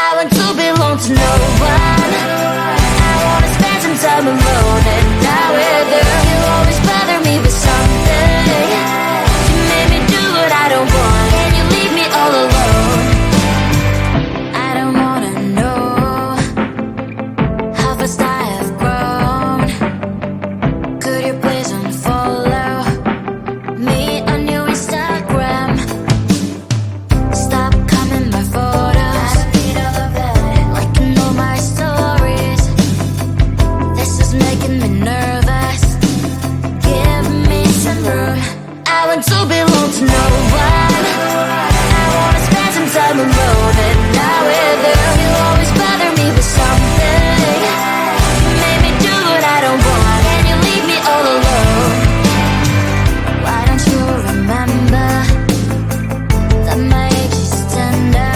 I want to belong to no one. I wanna spend some time alone and not with her. You always bother me with something. You made me do what I don't want, and you leave me all alone. I don't wanna know how fast I have grown. Could you please unfollow me on your Instagram? Stop coming my photos. I need all of that, like you know my stories. This is making me nervous. Give me some room. I want to belong to no one. I wanna spend some time alone and not with her. You always bother me with something. You made me do what I don't want, and you leave me all alone. Why don't you remember that my age is tender?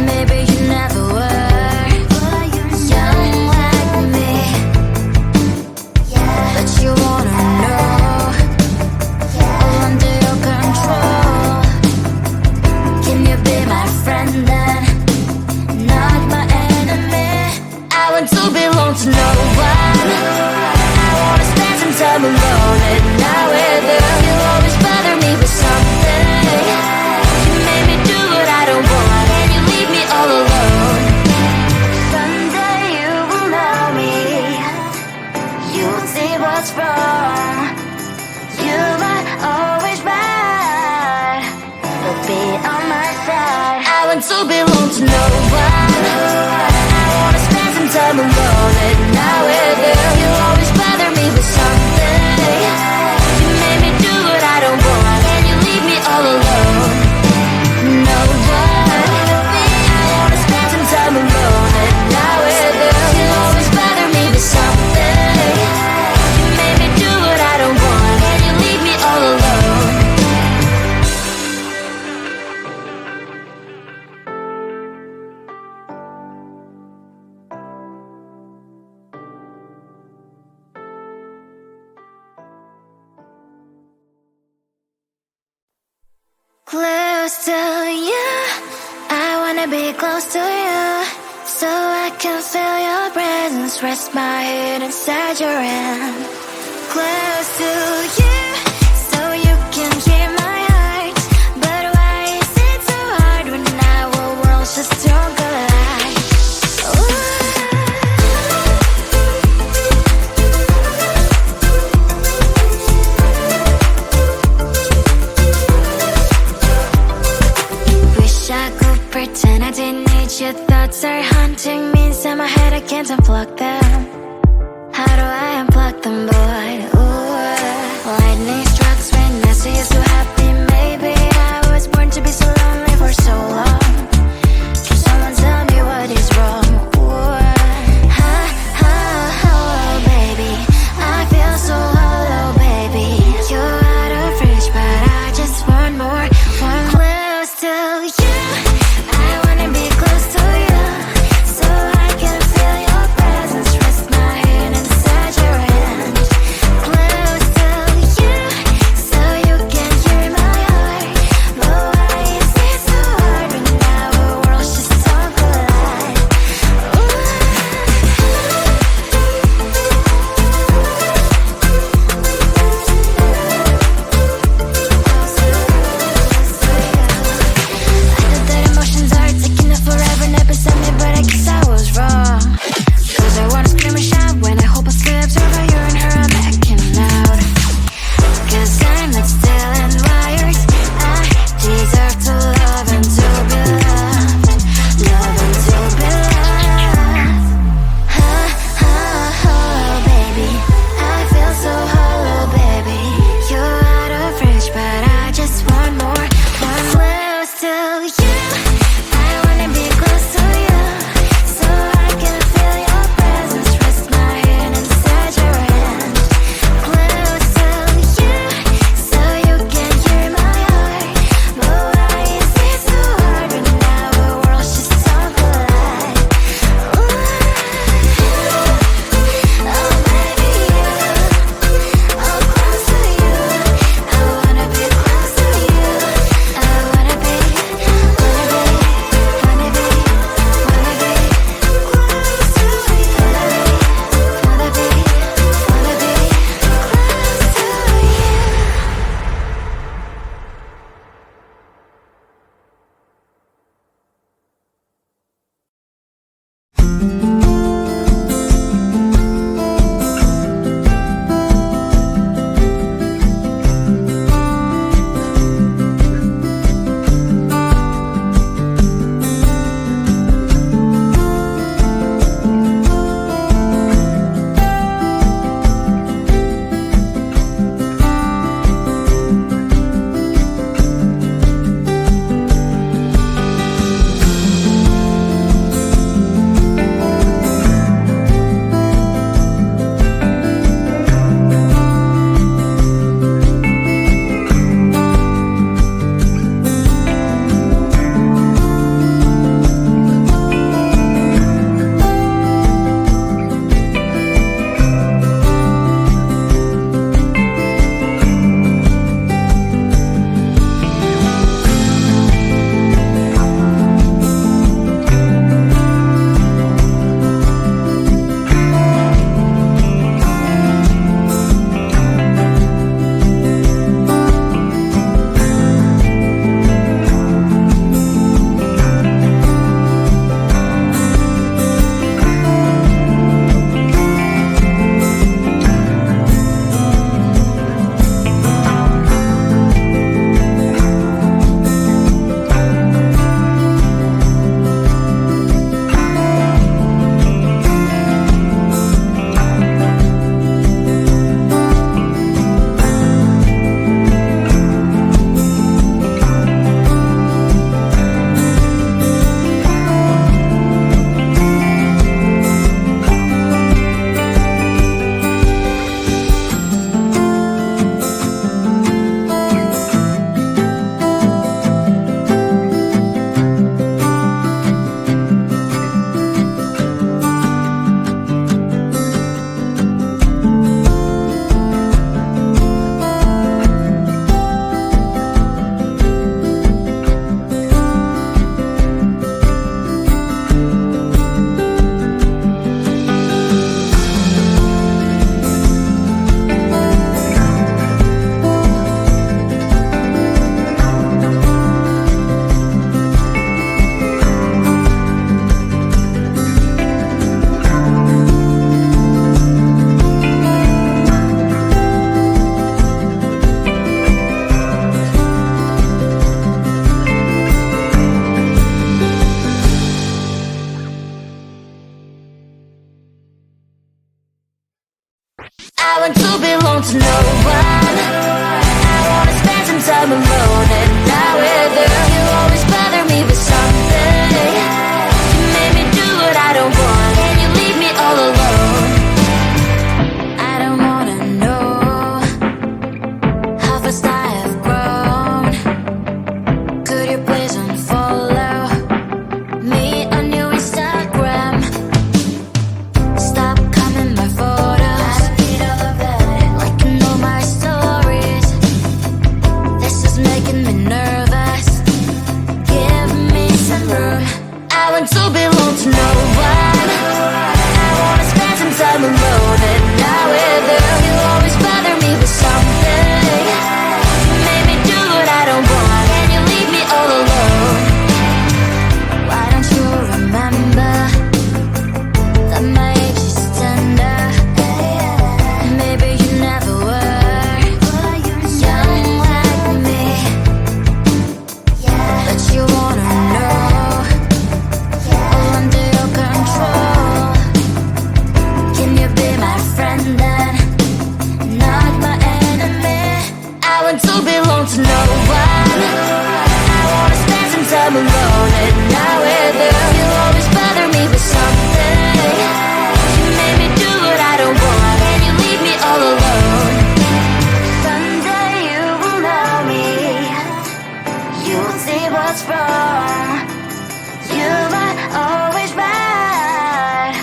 Maybe you never were young like me, but you wanna know all under your control. Can you be my friend then, not my enemy? I want to belong to no one. I wanna spend some time alone and not with her. You always bother me with something. You made me do what I don't want, and you leave me all alone. Someday you will know me. You'll see what's wrong. You might always right, but be on my side. I want to belong to no one. I wanna spend some time alone and not with her. You always bother me with something. You made me do what I don't want, and you leave me all alone. No one. I wanna spend some time alone and not with her. You always bother me with something. You made me do what I don't want, and you leave me all alone. Close to you, I wanna be close to you, so I can feel your presence, rest my head inside your hand. Close to you, so you can hear my heart. But why is it so hard when our worlds just don't collide? Ooh. Wish I could pretend I didn't need your thoughts are haunting me inside my head. I can't unplug them. How do I unplug them, boy? Ooh, lightning strikes when I see you so happy. Maybe I was born to be so lonely for so long. Can someone tell me what is wrong? Ooh, oh, baby, I feel so hollow, baby. You're out of reach, but I just want more. One close to you. I wanna be close to you, so I can feel your presence, rest my head inside your hand. I want to belong to no one. I wanna spend some time alone and die with her. You always bother me with something. You made me do what I don't want, and you leave me all alone. I don't wanna know how fast I have grown. Could you please unfollow me on your Instagram? Stop commenting my photos. I need all of that, liking all my stories. This is making me nervous. Give me some room. I want to belong to no one. I wanna spend some time alone and not with her. You always bother me with something. You made me do what I don't want, and you leave me all alone. Why don't you remember that my age is tender? Maybe you never were young like me, but you wanna know all under your control. Can you be my friend then, not my enemy? I want to belong to no one. I wanna spend some time alone and not with her. You always bother me with something. You made me do what I don't want, and you leave me all alone. Someday you will know me. You'll see what's wrong. You might always right,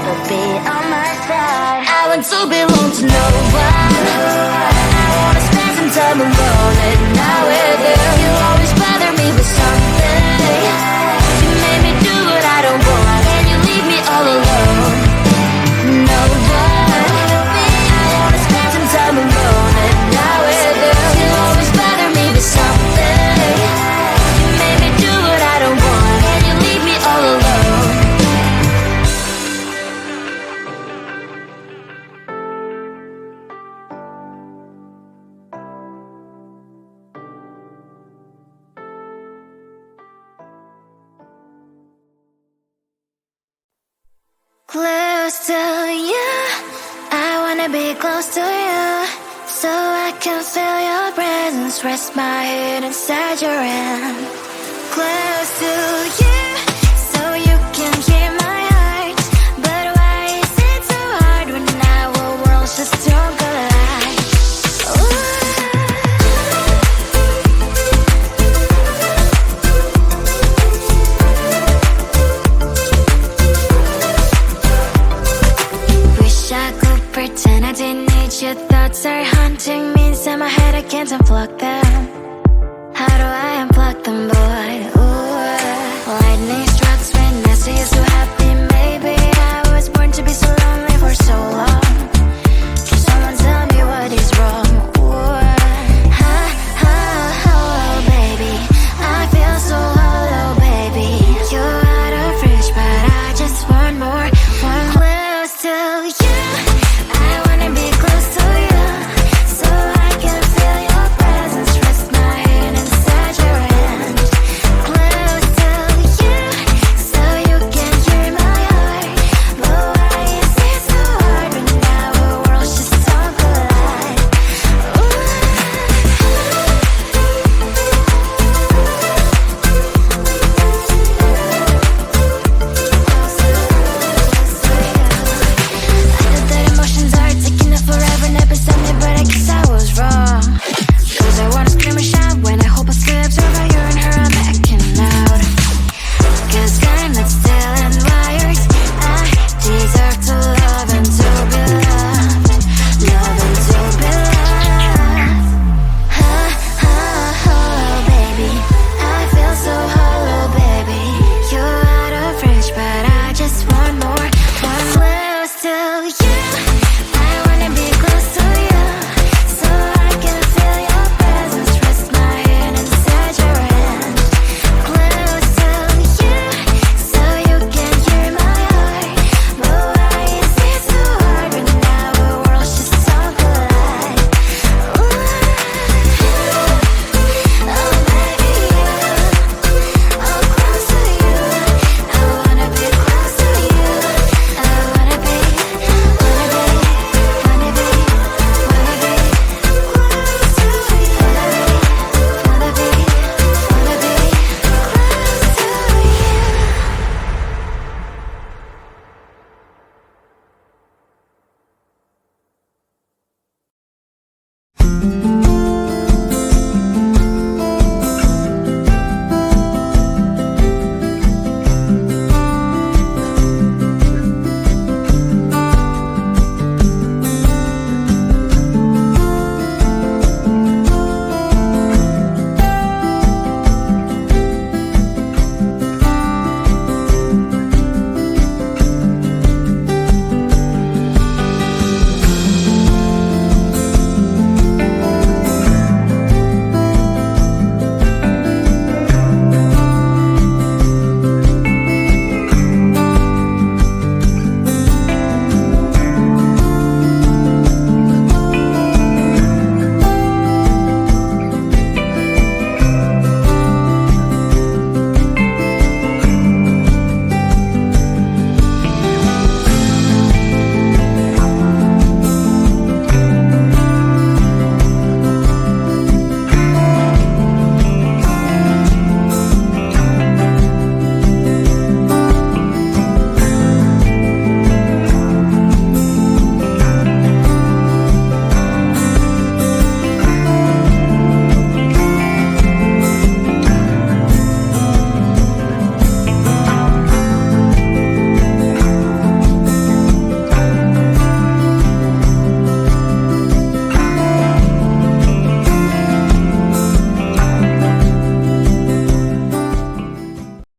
but be on my side. I want to belong to no one. I wanna spend some time alone and not with her. You always bother me with something. You made me do what I don't want, and you leave me all alone. No one. I wanna spend some time alone and not with her. You always bother me with something. You made me do what I don't want, and you leave me all alone. Close to you, I wanna be close to you, so I can feel your presence. Rest my head inside your hand. Close to you, so you can hear my heart. But why is it so hard when our worlds just don't collide? Wish I could pretend I didn't need your thoughts are haunting me inside my head. I can't unplug them.